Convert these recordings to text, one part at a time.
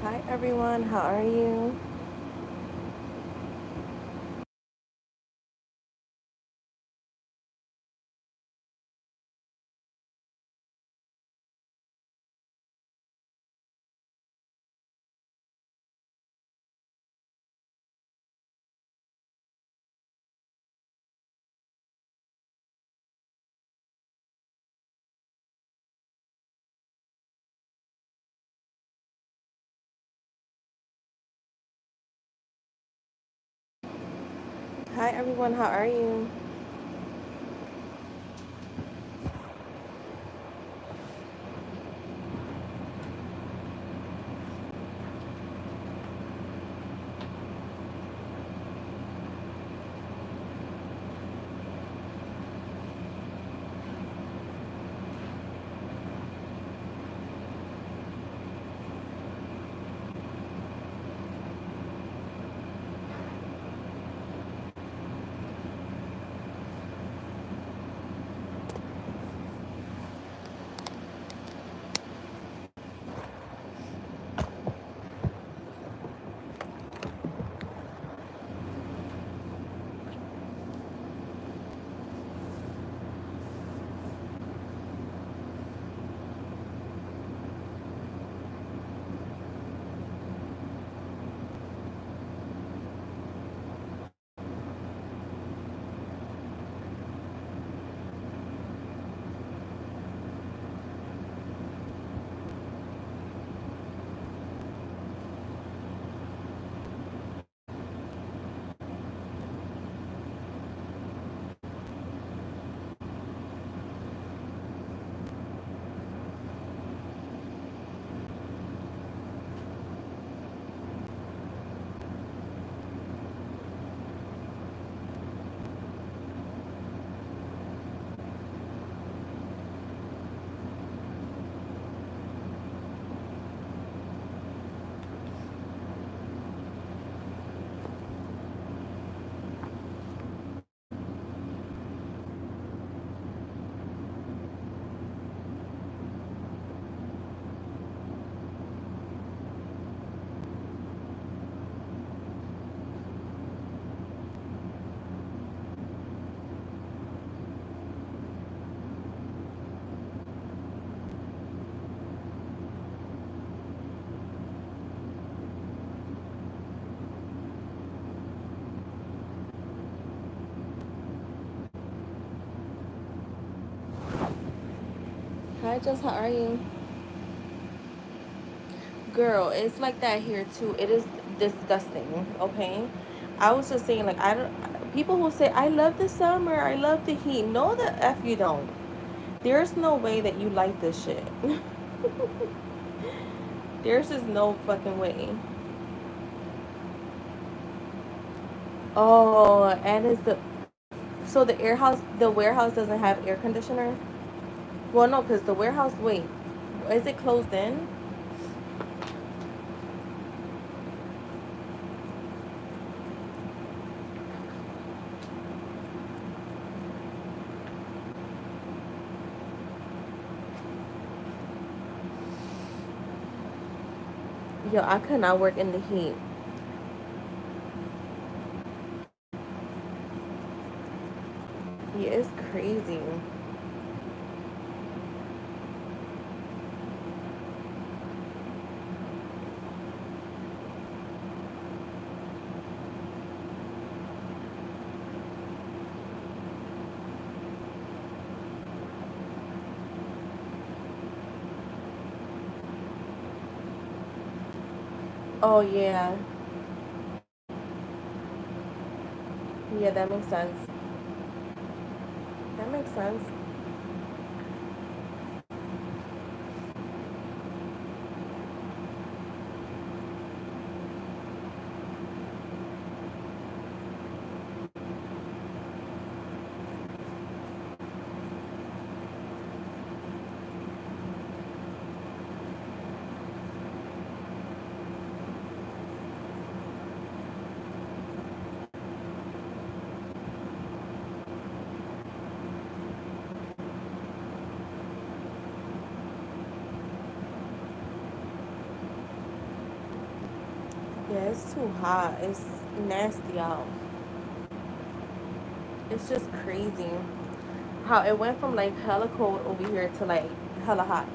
Hi everyone, how are you? Hi everyone, how are you? Hi Jess, how are you? Girl, it's like that here too. It is disgusting, okay? I was just saying, like, I don't, people who say, I love the summer, I love the heat. No, the F you don't. There's no way that you like this shit. There's just no fucking way. Oh, and is so the warehouse doesn't have air conditioner? Well, no, because the warehouse, wait, is it closed in? Yo, I could not work in the heat. Yeah, it's crazy. Oh, yeah. Yeah, that makes sense. That makes sense. Yeah, it's too hot. It's nasty out. It's just crazy how it went from like hella cold over here to like hella hot.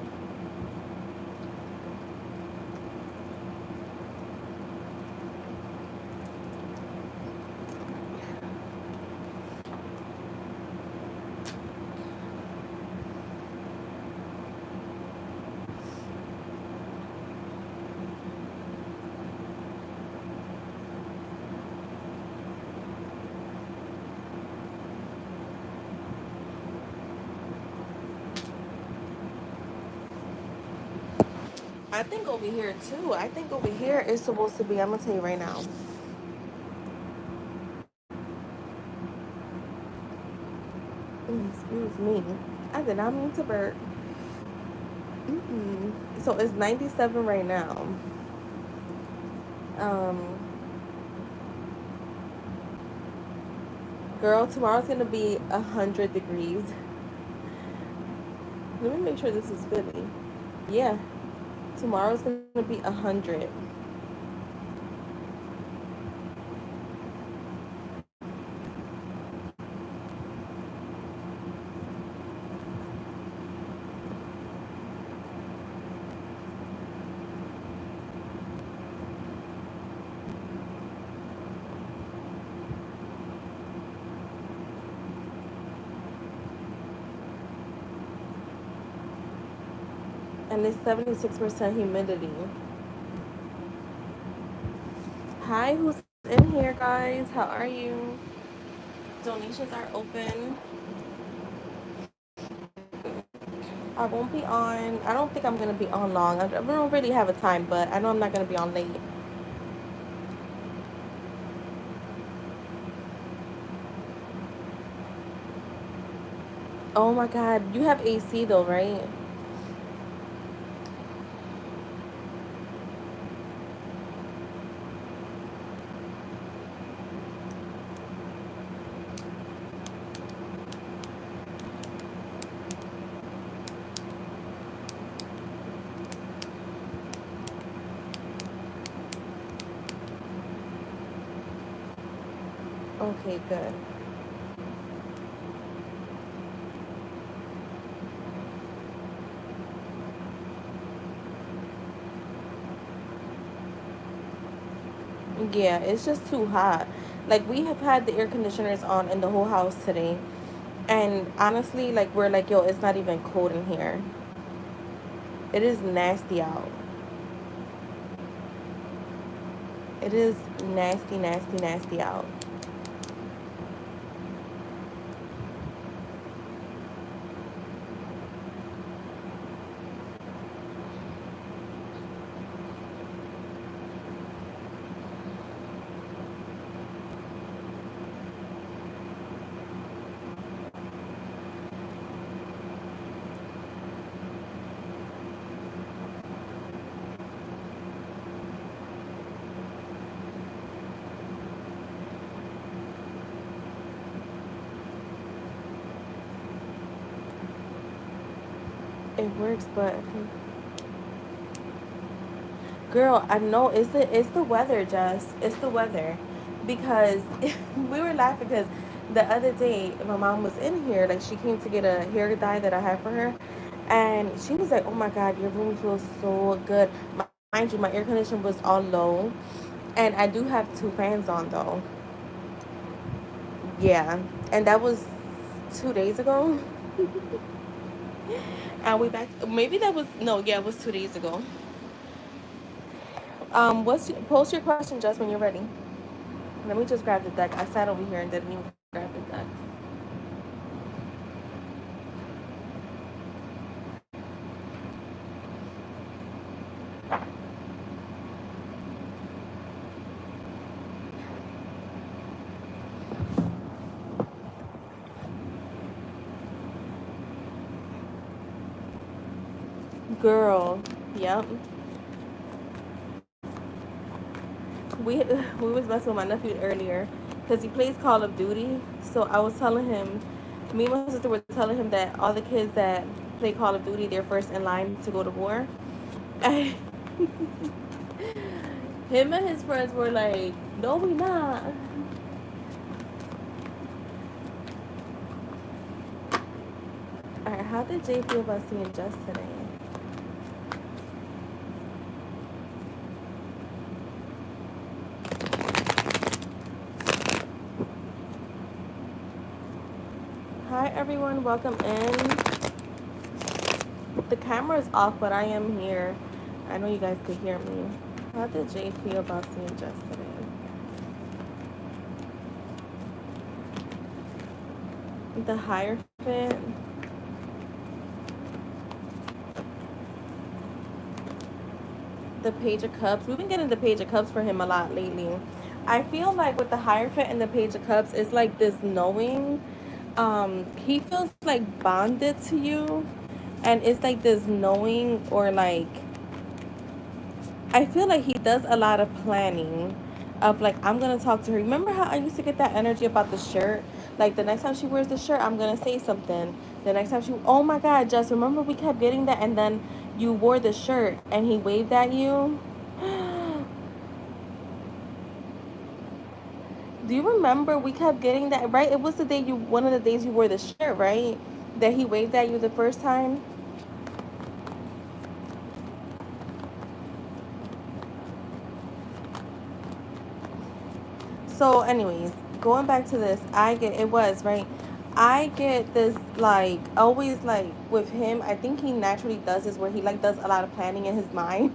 I think over here too. I think over here is supposed to be. I'm gonna tell you right now. Excuse me. I did not mean to burp. Mm-mm. So it's 97 right now. Um, Girl, tomorrow's gonna be 100 degrees. Let me make sure this is Philly. Yeah, tomorrow's gonna be 100. And it's 76% humidity. Hi, who's in here, guys? How are you? Donations are open. I won't be on. I don't think I'm gonna be on long. I don't really have a time, but I know I'm not gonna be on late. Oh my God, you have AC though, right? Okay, good. Yeah, it's just too hot. Like we have had the air conditioners on in the whole house today, and honestly, like we're like, yo, it's not even cold in here. It is nasty out. It is nasty, nasty, nasty out. It works, but girl, I know it's the weather, Jess. It's the weather, because we were laughing because the other day my mom was in here, like she came to get a hair dye that I had for her, and she was like, "Oh my God, your room feels so good." Mind you, my air conditioner was all low, and I do have two fans on though. Yeah, and that was 2 days ago, and we back. Maybe that was no, yeah, it was 2 days ago. Post your question, Jess, when you're ready. Let me just grab the deck. I sat over here and didn't even grab the deck. Girl, yep. We we was messing with my nephew earlier because he plays Call of Duty. So I was telling him, me and my sister were telling him that all the kids that play Call of Duty, they're first in line to go to war. And Him and his friends were like, no, we not. Alright, how did Jay feel about seeing Jess today? Hi everyone, welcome in. The camera is off, but I am here. I know you guys could hear me. How did Jay feel about seeing Jess today? The Hierophant, the Page of Cups. We've been getting the Page of Cups for him a lot lately. I feel like with the Hierophant and the Page of Cups, it's like this knowing. He feels like bonded to you, and it's like this knowing, or like I feel like he does a lot of planning of like, I'm gonna talk to her. Remember how I used to get that energy about the shirt? Like the next time she wears the shirt, I'm gonna say something. The next time she, oh my God, Jess, remember we kept getting that, and then you wore the shirt and he waved at you. Do you remember we kept getting that, right? It was the day you, one of the days you wore the shirt, right? That he waved at you the first time. So, anyways, going back to this, I get, it was right. I get this like always like with him. I think he naturally does this where he like does a lot of planning in his mind,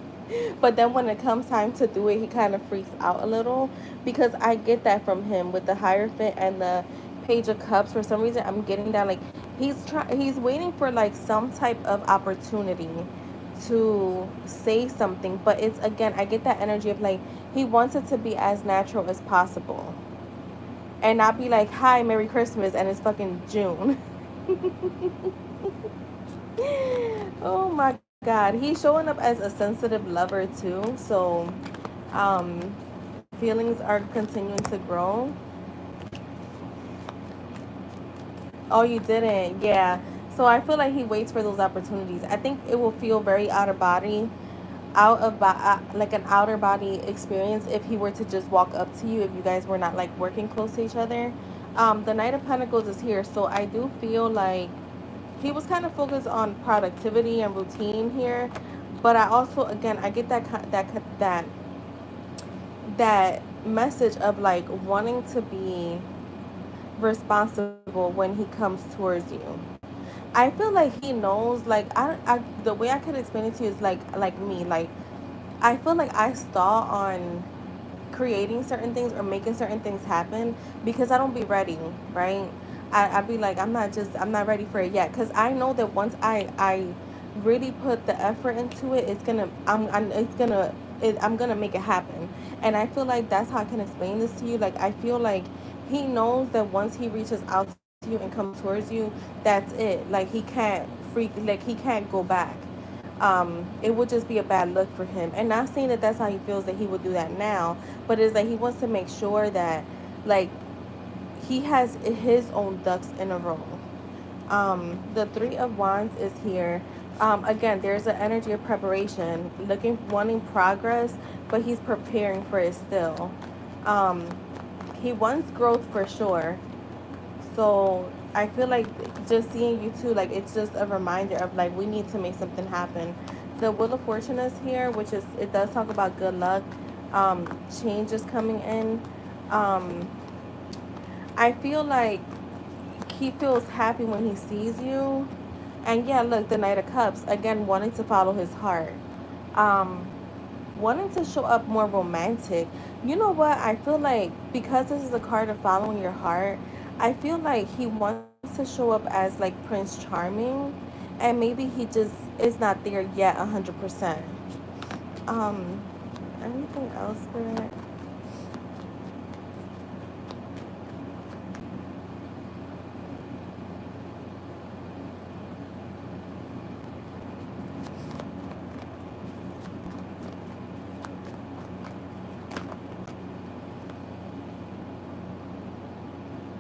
but then when it comes time to do it, he kind of freaks out a little because I get that from him with the Hierophant and the Page of Cups. For some reason, I'm getting that like he's waiting for like some type of opportunity to say something, but it's again, I get that energy of like he wants it to be as natural as possible and not be like, hi, Merry Christmas, and it's fucking June. Oh my God. He's showing up as a sensitive lover too. So, um, feelings are continuing to grow. Oh, you didn't? Yeah. So I feel like he waits for those opportunities. I think it will feel very out of body, like an outer body experience if he were to just walk up to you if you guys were not like working close to each other. The Knight of Pentacles is here, so I do feel like he was kind of focused on productivity and routine here, but I also again I get that message of like wanting to be responsible when he comes towards you. I feel like he knows, like the way I could explain it to you is like me, like I feel like I stall on creating certain things or making certain things happen because I don't be ready, right? I be like, I'm not ready for it yet. Because I know that once I really put the effort into it, it's gonna, I'm gonna make it happen. And I feel like that's how I can explain this to you. Like, I feel like he knows that once he reaches out to you and comes towards you, that's it. Like, he can't go back. It would just be a bad look for him. And not saying that that's how he feels that he would do that now, but it's that he wants to make sure that, like, he has his own ducks in a row. The Three of Wands is here. Again, there's an energy of preparation, wanting progress, but he's preparing for it still. Um, he wants growth for sure. So I feel like just seeing you two, like it's just a reminder of like we need to make something happen. The Wheel of Fortune is here, which is, it does talk about good luck, changes coming in. Um, I feel like he feels happy when he sees you. And yeah, look, the Knight of Cups, again, wanting to follow his heart. Um, Wanting to show up more romantic. You know what? I feel like because this is a card of following your heart, I feel like he wants to show up as like Prince Charming, and maybe he just is not there yet 100%. Um, Anything else there?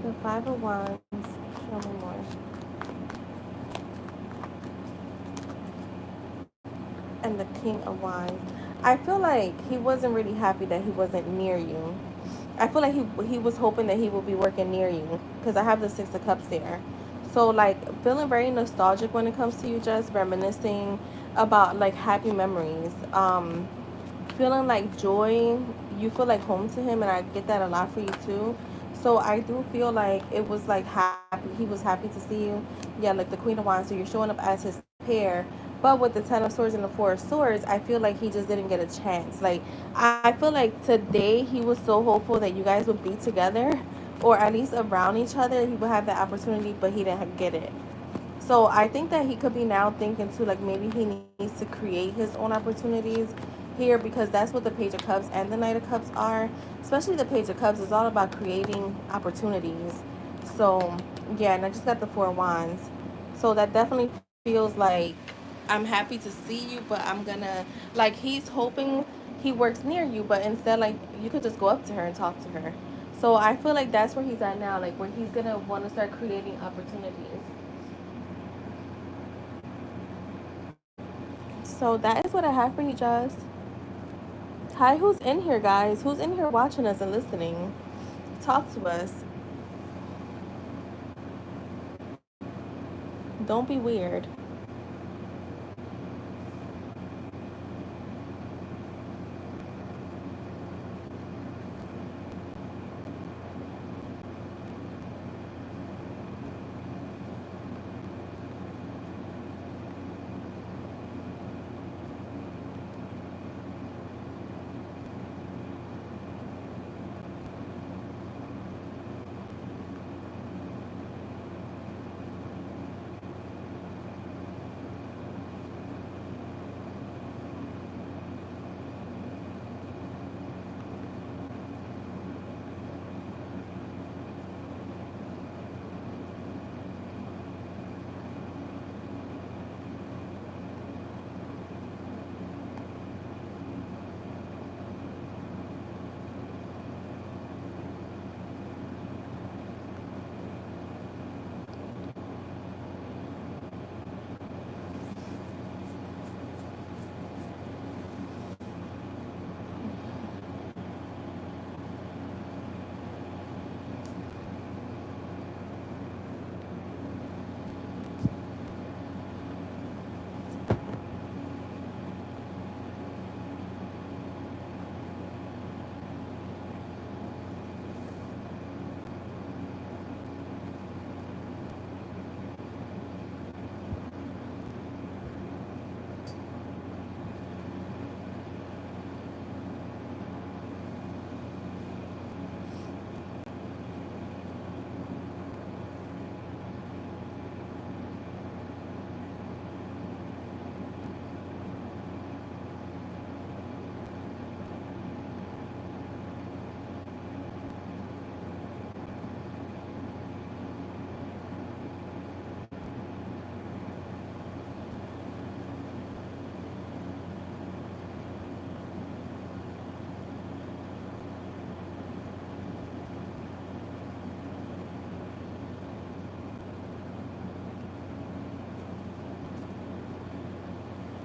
The Five of Wands. Show me more. And the King of Wands. I feel like he wasn't really happy that he wasn't near you. I feel like he was hoping that he would be working near you because I have the Six of Cups there. So like feeling very nostalgic when it comes to you, just reminiscing about like happy memories. Feeling like joy. You feel like home to him, and I get that a lot for you too. So I do feel like it was like happy. He was happy to see you. Yeah, like the Queen of Wands. So you're showing up as his pair. But with the Ten of Swords and the Four of Swords, I feel like he just didn't get a chance. Like I feel like today he was so hopeful that you guys would be together, or at least around each other. He would have the opportunity, but he didn't get it. So I think that he could be now thinking too, like maybe he needs to create his own opportunities here, because that's what the Page of Cups and the Knight of Cups are. Especially the Page of Cups is all about creating opportunities. So yeah, and I just got the Four of Wands. So that definitely feels like I'm happy to see you, but I'm gonna like he's hoping he works near you, but instead like you could just go up to her and talk to her. So I feel like that's where he's at now, like where he's gonna want to start creating opportunities. So that is what I have for you, Jess. Hi, who's in here, guys? Who's in here watching us and listening? Talk to us. Don't be weird.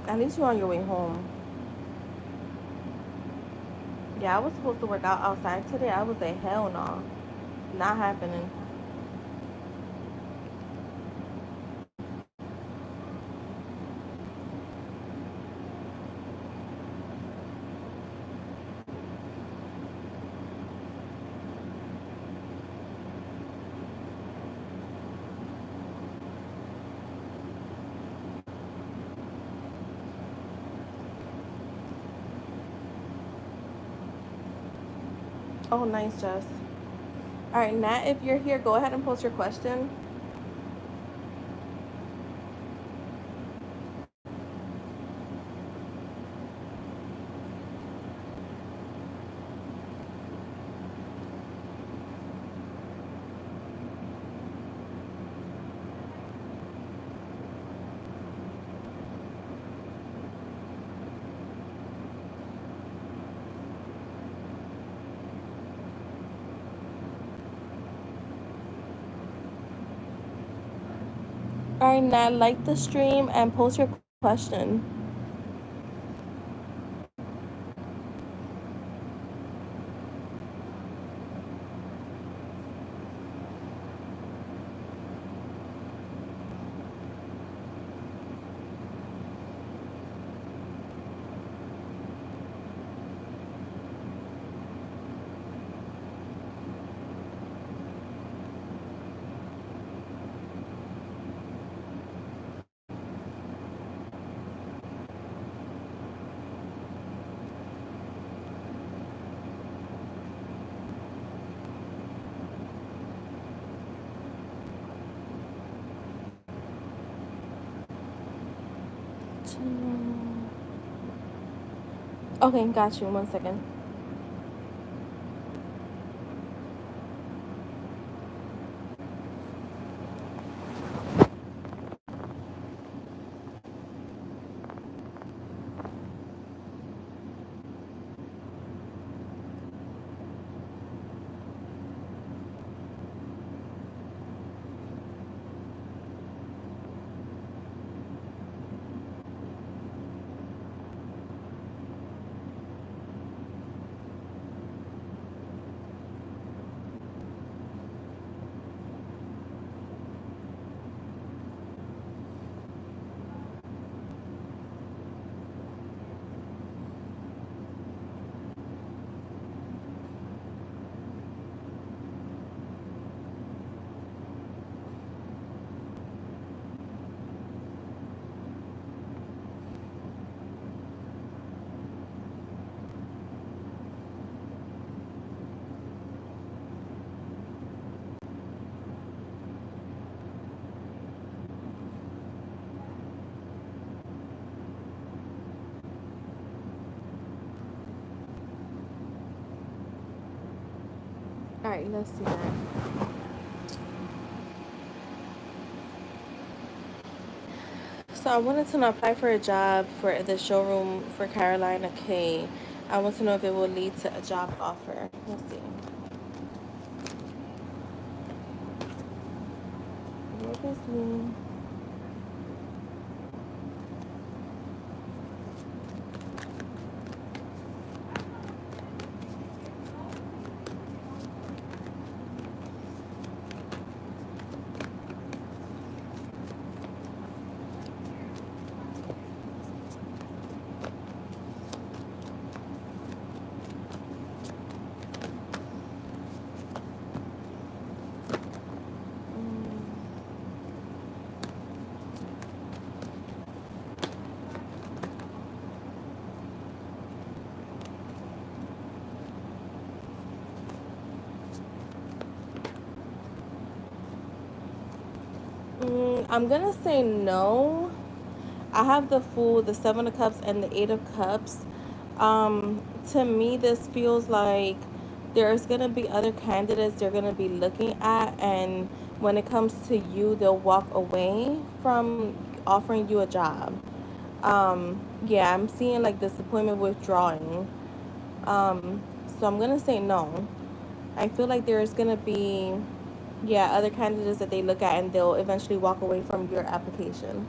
At least you're on your way home. Yeah, I was supposed to work out outside today. I was like, hell no. Not happening. Oh, nice, Jess. All right, Nat, if you're here, go ahead and post your question. All right, Nat, like the stream and post your question. Okay, got you. 1 second. All right, let's see that. So I wanted to know, apply for a job for the showroom for Carolina K. I want to know if it will lead to a job offer. Let's see. What is me? I'm gonna say no. I have the Fool, the Seven of Cups, and the Eight of Cups. To me, this feels like there's gonna be other candidates they're gonna be looking at, and when it comes to you, they'll walk away from offering you a job. Yeah, I'm seeing like disappointment, withdrawing. So I'm gonna say no. I feel like there's gonna be, yeah, other candidates that they look at and they'll eventually walk away from your application.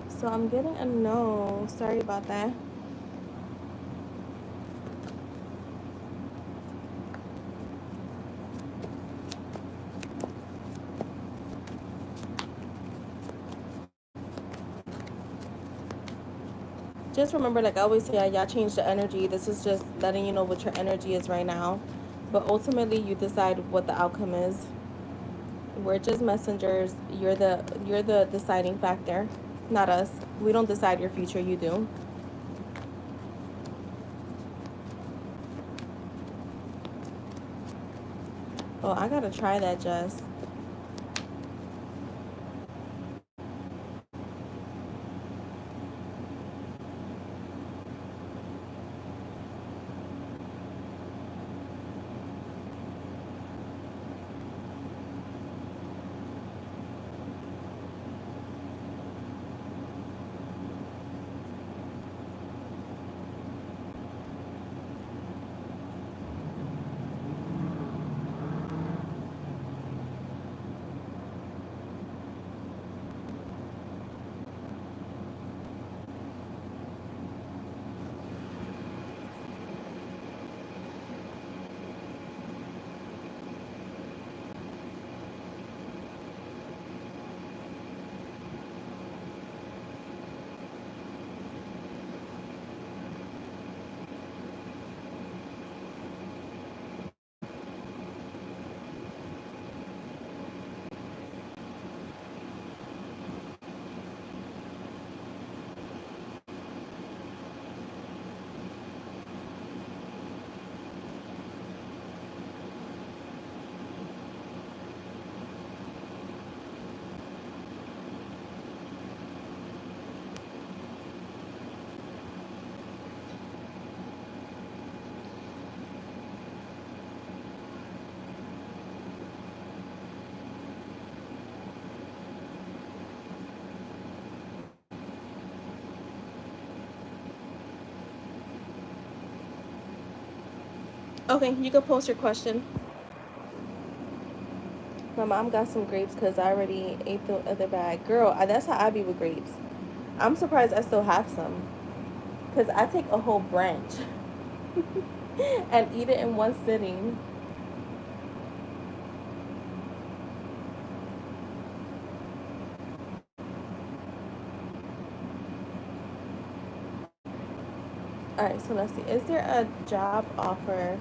So I'm getting a no. Sorry about that. Just remember, like I always say, y'all change the energy. This is just letting you know what your energy is right now. But ultimately, you decide what the outcome is. We're just messengers. You're the deciding factor, not us. We don't decide your future. You do. Oh, I gotta try that, Jess. Okay, you can post your question. My mom got some grapes because I already ate the other bag. Girl, that's how I be with grapes. I'm surprised I still have some because I take a whole branch and eat it in one sitting. All right, so let's see. Is there a job offer?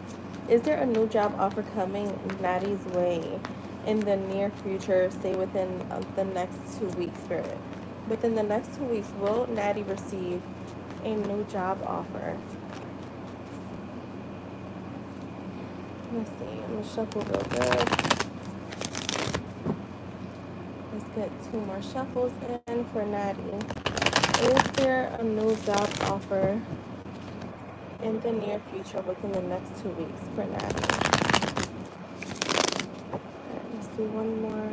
Is there a new job offer coming Natty's way in the near future? Say within the next 2 weeks, Spirit. Within the next 2 weeks, will Natty receive a new job offer? Let's see. I'm gonna shuffle real good. Let's get two more shuffles in for Natty. Is there a new job offer in the near future within the next 2 weeks for Natty? Alright, let's do one more.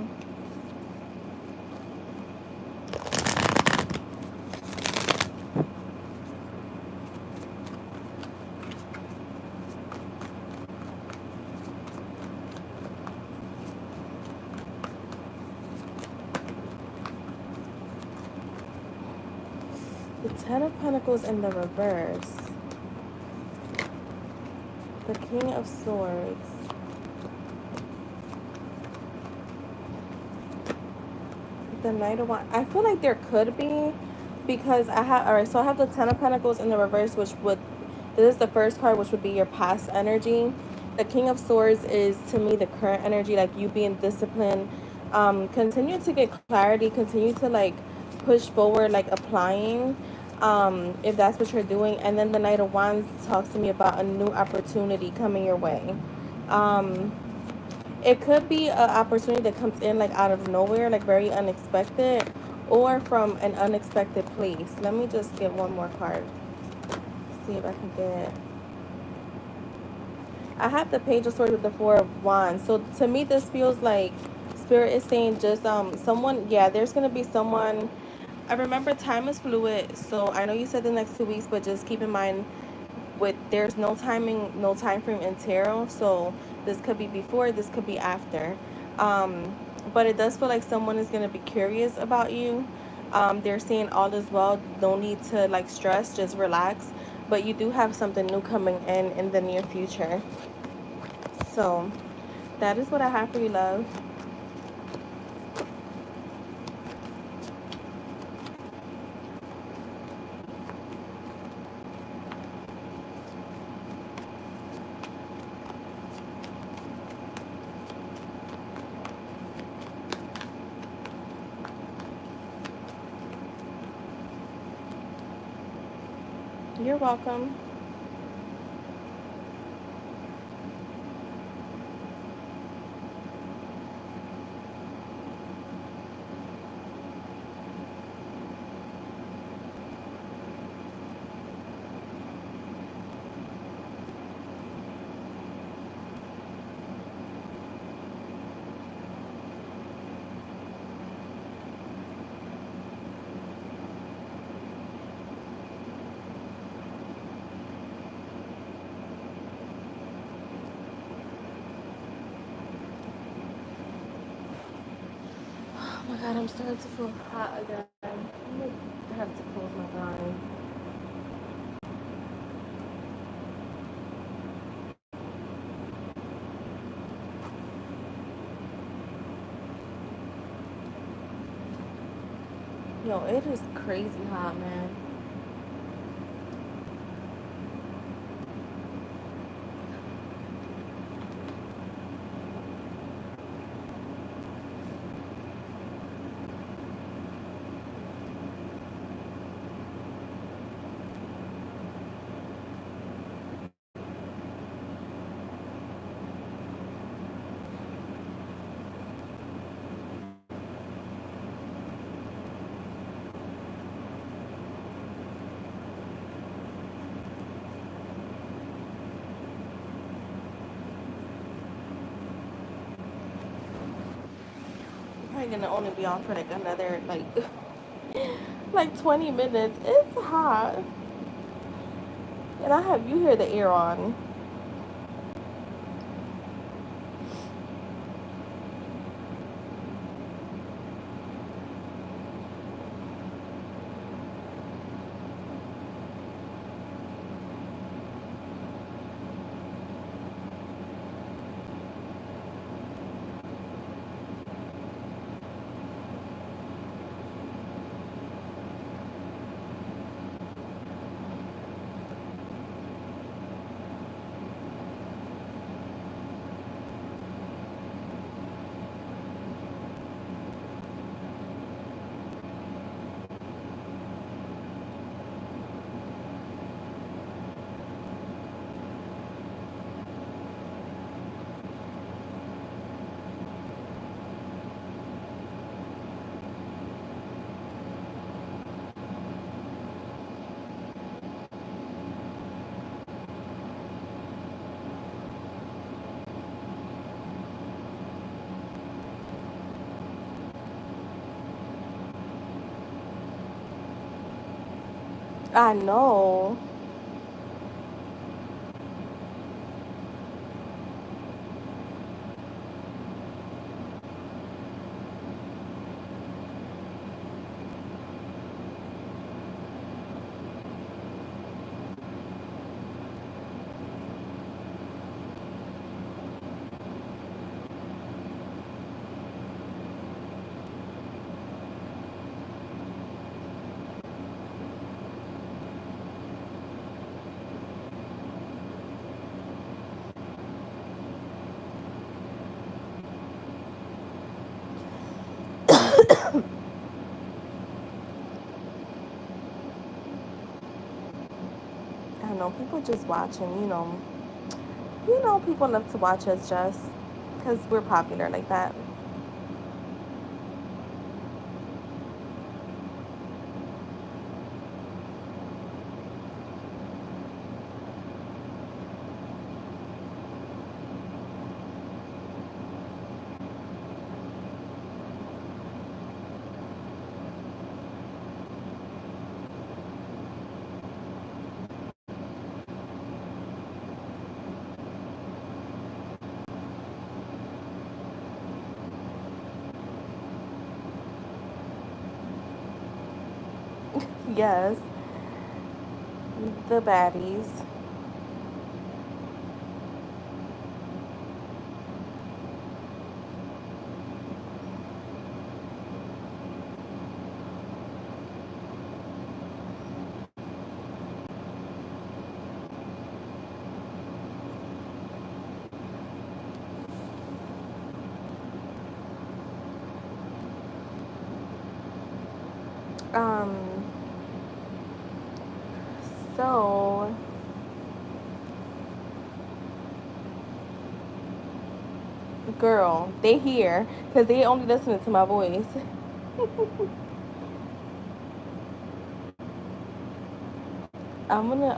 The Ten of Pentacles in the reverse. The King of Swords. The Knight of Wands. I feel like there could be because I have, alright, so I have the Ten of Pentacles in the reverse, which would, this is the first card, which would be your past energy. The King of Swords is to me the current energy, like you being disciplined, continue to get clarity, continue to like push forward, like applying, if that's what you're doing. And then the Knight of Wands talks to me about a new opportunity coming your way. um it could be an opportunity that comes in like out of nowhere, like very unexpected, or from an unexpected place. Let me just get one more card. See if I can get. I have the Page of Swords with the Four of Wands. So to me, this feels like Spirit is saying just someone. Yeah, there's gonna be someone. I remember time is fluid, so I know you said the next 2 weeks, but just keep in mind with there's no timing, no time frame in tarot, so this could be before, this could be after. But it does feel like someone is going to be curious about you. They're saying all is well, no need to like stress, just relax, but you do have something new coming in the near future. So that is what I have for you, love. You're welcome. Oh my god, I'm starting to feel hot again. I have to close my eyes. Yo, it is crazy hot, man. Probably gonna only be on for like another like 20 minutes. It's hot. And I have you hear the air on. I know. I know people just watching, people love to watch us just because we're popular like that. Yes, the baddies. Um, so, girl, they here because they only listening to my voice. I'm gonna,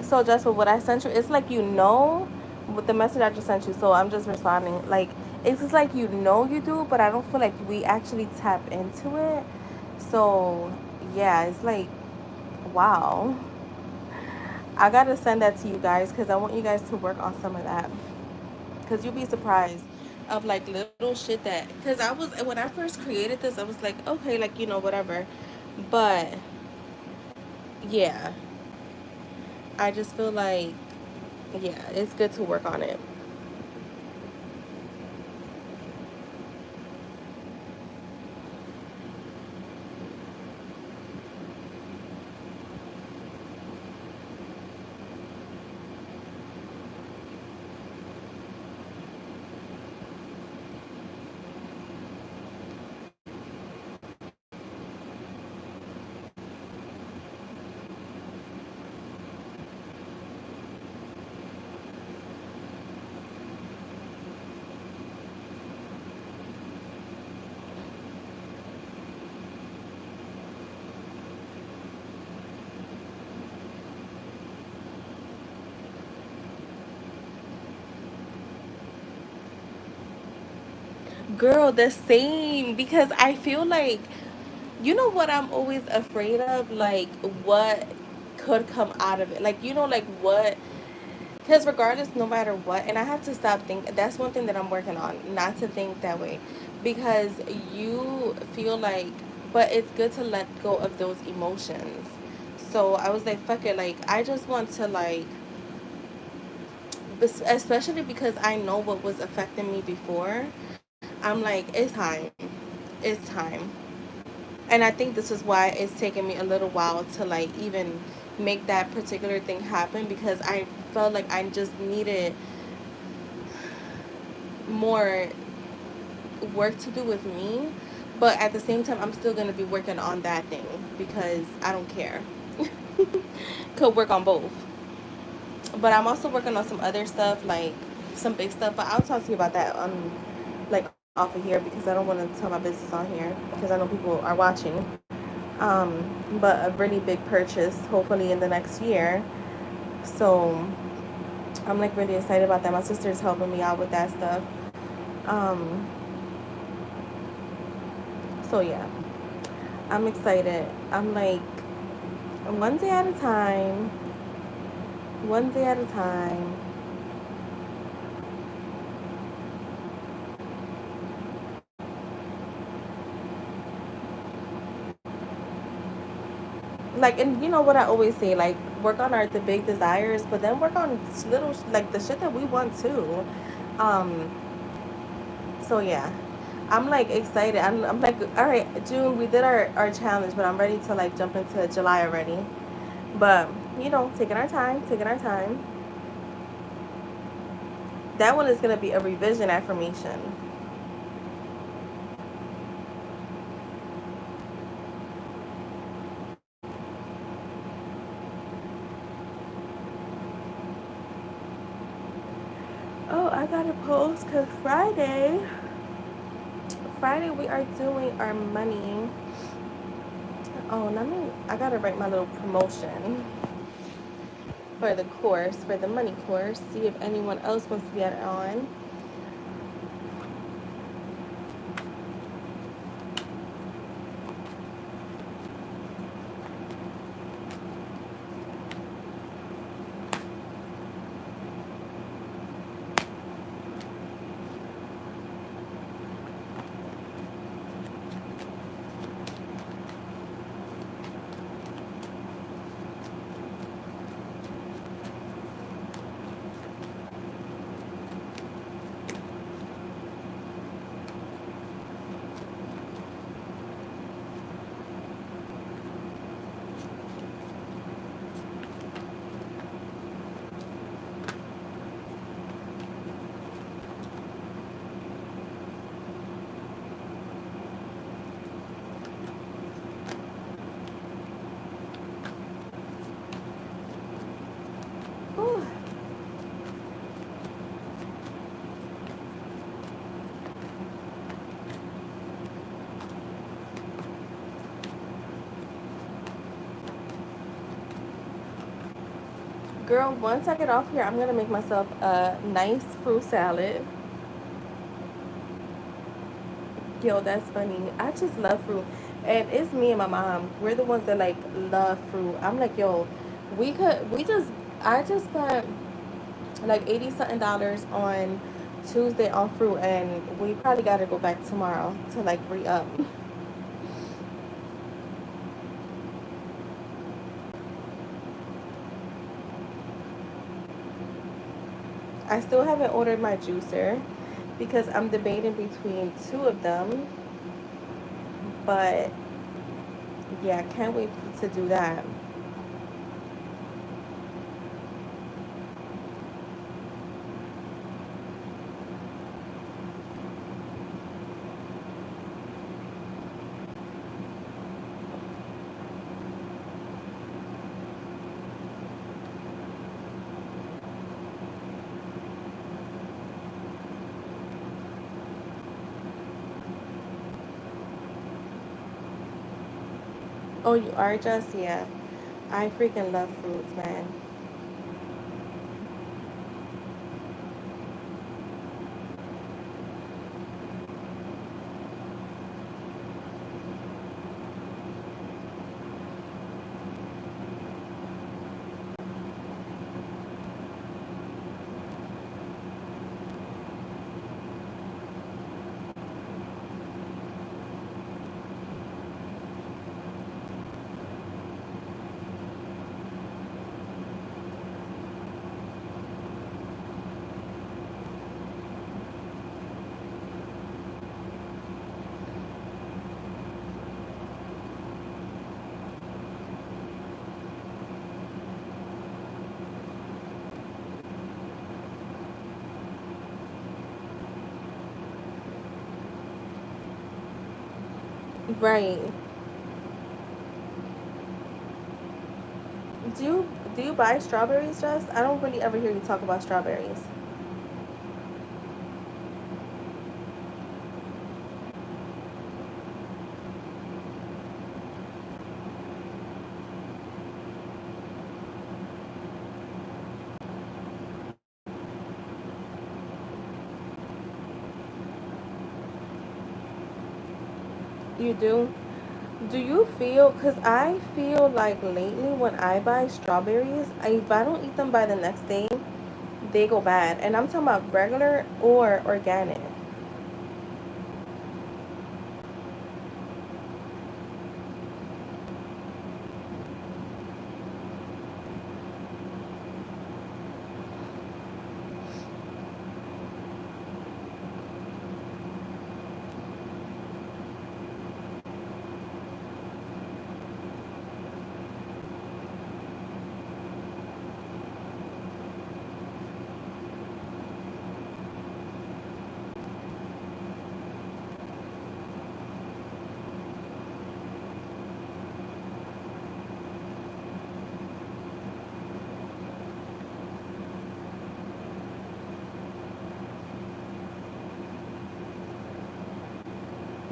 so just with what I sent you, it's like with the message I just sent you. So I'm just responding. Like it's just like you do, but I don't feel like we actually tap into it. So yeah, it's like wow. I gotta send that to you guys because I want you guys to work on some of that. Because you'll be surprised of like little shit that. Because I was when I first created this, I was like, okay, like whatever. But yeah, I just feel like yeah, it's good to work on it. Girl, the same because I feel like what I'm always afraid of, like what could come out of it. Like like what Because regardless, no matter what, and I have to stop thinking. That's one thing that I'm working on, not to think that way, because you feel like, but it's good to let go of those emotions. So I was like, fuck it, like I just want to like, especially because I know what was affecting me before. I'm like, it's time, and I think this is why it's taken me a little while to like even make that particular thing happen, because I felt like I just needed more work to do with me, but at the same time, I'm still gonna be working on that thing because I don't care. Could work on both, but I'm also working on some other stuff, like some big stuff. But I'll talk to you about that on, like off of here, because I don't want to tell my business on here because I know people are watching. But a really big purchase, hopefully in the next year. So I'm like really excited about that. My sister's helping me out with that stuff. Um, so yeah, I'm excited. I'm like one day at a time, one day at a time. Like, and you know what I always say, like work on our the big desires, but then work on little like the shit that we want too. Um, so yeah, I'm like excited. I'm like, all right, June, we did our challenge, but I'm ready to like jump into July already. But you know, taking our time, taking our time. That one is gonna be a revision affirmation. Oh, I gotta post because Friday we are doing our money. Oh, let me. I gotta write my little promotion for the course, for the money course. See if anyone else wants to get on. Whew. Girl, once I get off here, I'm gonna make myself a nice fruit salad. Yo, that's funny. I just love fruit. And it's me and my mom. We're the ones that like love fruit. I'm like, yo, we just, I just spent like 80 something dollars on Tuesday on fruit, and we probably got to go back tomorrow to like re up. I still haven't ordered my juicer because I'm debating between two of them, but yeah, can't wait to do that. Oh, you are just, yeah. I freaking love fruits, man. Right. Do you do you buy strawberries, Jess? I don't really ever hear you talk about strawberries. You do? Do you feel, because I feel like lately when I buy strawberries, if I don't eat them by the next day, they go bad. And I'm talking about regular or organic.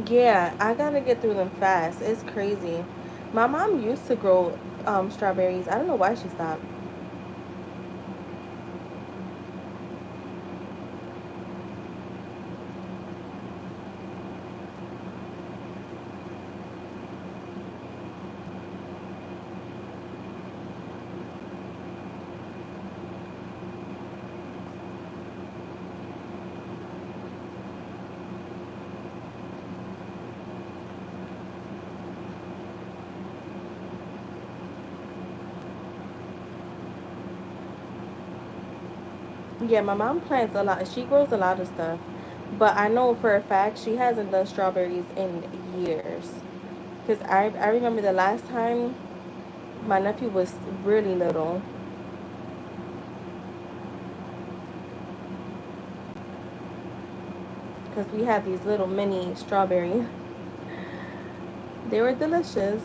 Yeah, I gotta get through them fast. It's crazy. My mom used to grow strawberries. I don't know why she stopped. Yeah, my mom plants a lot. She grows a lot of stuff. But I know for a fact she hasn't done strawberries in years. Because I remember the last time my nephew was really little. Because we had these little mini strawberries. They were delicious.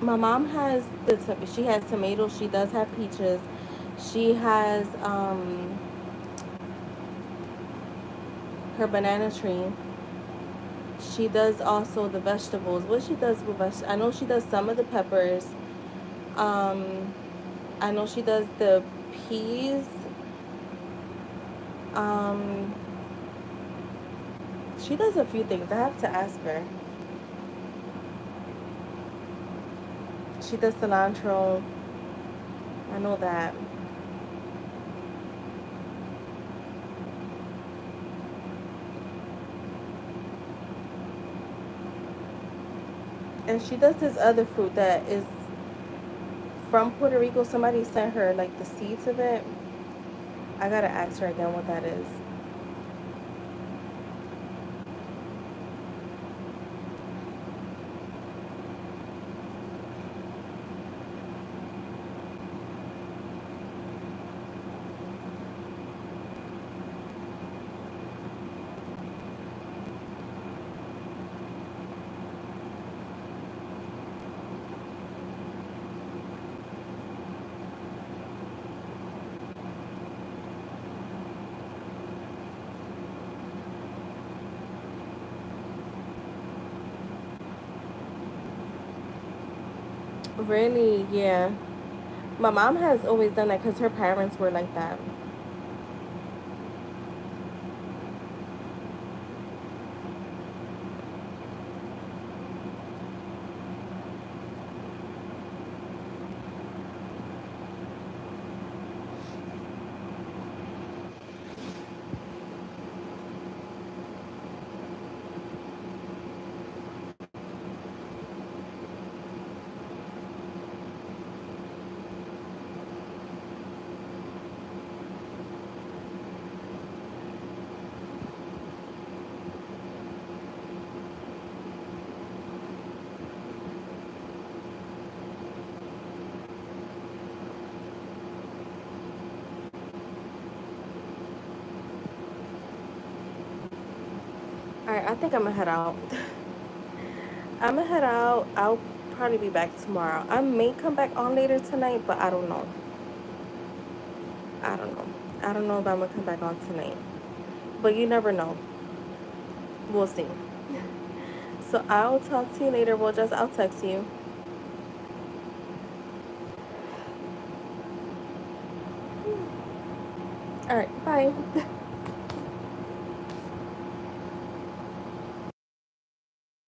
My mom has she has tomatoes. She does have peaches. She has her banana tree. She does also the vegetables. What she does with I know she does some of the peppers. Um, I know she does the peas. Um, she does a few things. I have to ask her. She does cilantro. I know that. And she does this other fruit that is from Puerto Rico. Somebody sent her like the seeds of it. I gotta ask her again what that is. Really, yeah. My mom has always done that because her parents were like that. All right, I think I'm gonna head out. I'm gonna head out. I'll probably be back tomorrow. I may come back on later tonight, but I don't know. I don't know. I don't know if I'm gonna come back on tonight. But you never know. We'll see. So I'll talk to you later. I'll text you. All right, bye.